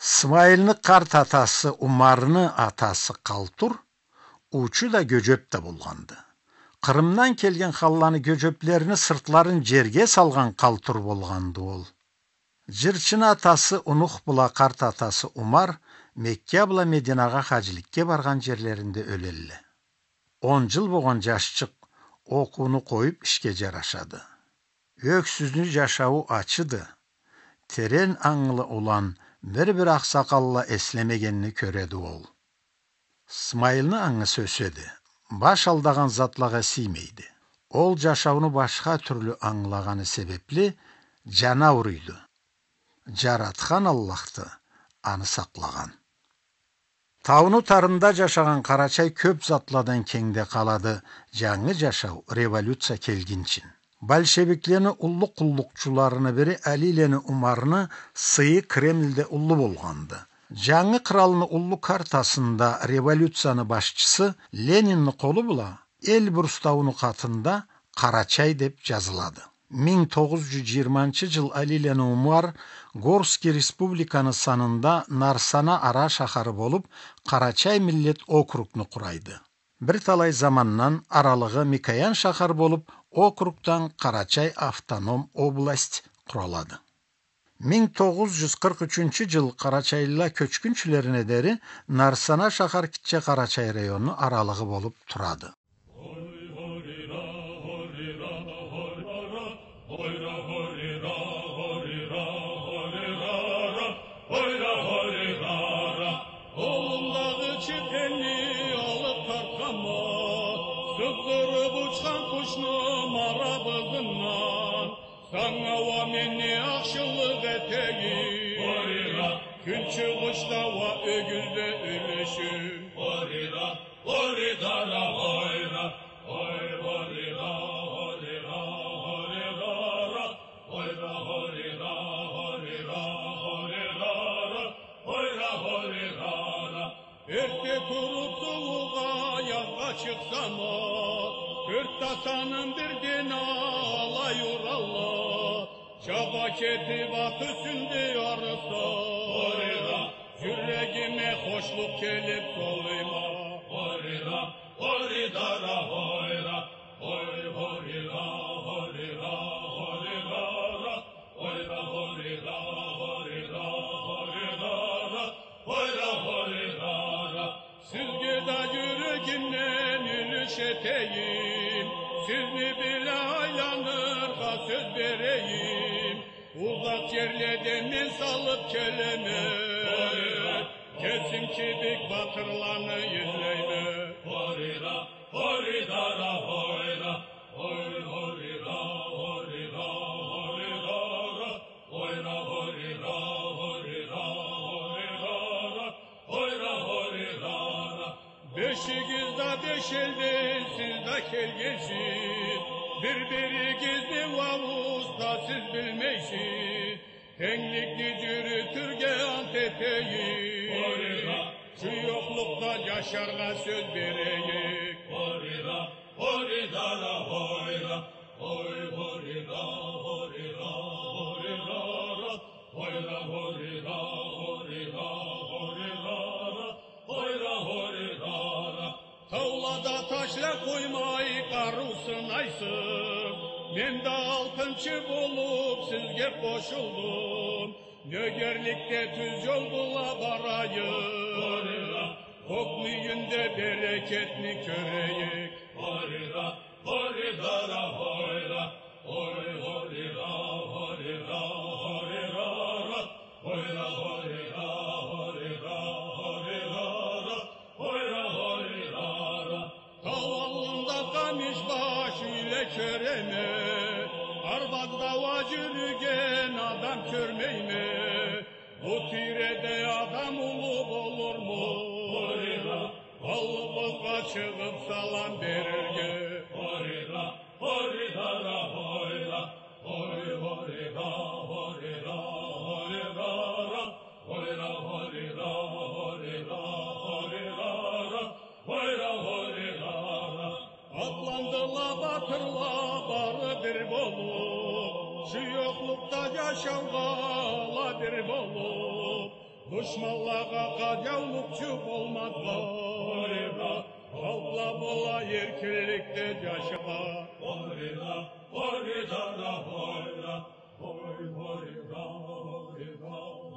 Смайылны қарт атасы Умарны атасы Қалтур, учу да Göcöp de bulgandı. Kırımdan kelgen hallanı Göcöplerini sırtların жерге салған Қалтур bolgandı ol. Жырчын атасы Унух була қарт атасы Умар Мекке була Мединаға хажыликке барған жерлерінде өлелі. 10 жыл болған жашчық окууну коюп ишке жарашады. Өксүзнү жашауы açıdı. Terен аңлы улан bir ақсақалла эслемегенни көреді ол. Смайылны аңы сөседі. Баш алдаған затлаға сиймейді. Ол жашауыны башқа түрлі аңлағаны себеплі жана урuydu. Жаратқан Аллахты аны сақлаған. Тауыны тарында жашаған Карачай көп затладан кеңде қалады. Жаңы жашау революция келгенчин. Большевикlerini ullu kullukçularını biri Alile'ni Umar'ını sıyı Kreml'de ullu bolgandı. Жаңы kralını ullu kartasında revolütsiyanı başçısı Lenin'ni kolu bula Elbrus tağını katında Karaçay dep жазылады. 1920 yıl Alile'ni Umar Gorski Respublikanı sanında Narsana ara şaharı bolup Karaçay millet okrugunu kuraydı. Bir talay zamandan aralığı Mikoyan şahar bolup okrugdan Karaçay Avtonom Oblast kuraladı. 1943 yıl Karaçaylılar köçkünçülerine deri Narsana şahar Kitçe Karaçay rayonu aralığı bolup turadı. Sangava meni akşıllık eteği Gün çıkışta va ögülde ölüşüm Horira, horidara, hoyra Hoy, horira, horira, horirara Hoyra, horira, horira, horirara Hoyra, horirara Erte kurup soğuğa yazga çıksam Kırk tasanın bir dina alayur Allah Şabaketi bat üstünde yarısa Horira Yüreğime hoşluk gelip soluyma Horira Horidara hoyra Hoy horira horira horirara Hoyra horira horira horirara Hoyra horirara Süzgüda yüreğimden ülüş eteyim Sizni bile aylanır söz vereyim Uzak yerlerden men salıp keleme Kesin kibik batırlanı yüzleyme Horira, horidara, hoyra Hoy, horira, horira, horirara Hoyra, horira, horira, horirara Hoyra, horirara Beşigizde beş elden sizde kelgensiz Birbiri gizli vavuzda siz bilmeysiz Tenlikli cürütürge antepeyi Şu yoklukta yaşarga söz vereyik Horira, horidara, hoyra Hoy, horira, horira, horirara Hoyra, horira, horira, horirara Hoyra, horirara Tavlada taşla koymayı karusın aysın Ben de altıncı bulup sizge koşuldum Nögerlikte tüz yol bula barayım Kokmuyunda bereketli köreyik Horira, horidara, hoyra Hoy, horira, horira, horirara Hoyra, horira, horira, horirara Hoyra, horirara Tavalında kamış başıyla köreme Arvazda vacürügen adam körmeyme Bu tirede adam ulup olur mu? Horira Balımızga çıkıp salam verirge Horira, horidara, hoyra Hoy, horira, horira, horirara Hoyra, horira, horira, horirara Hoyra, horirara Atlandıla batırla barı bir bolup Şu yoklukta yaşavgala bir bolup Düşmanlığa kacavlıkçı olmakla. Topla bola yerkirlikte yaşama. Horida, horida, horida, horida, horida.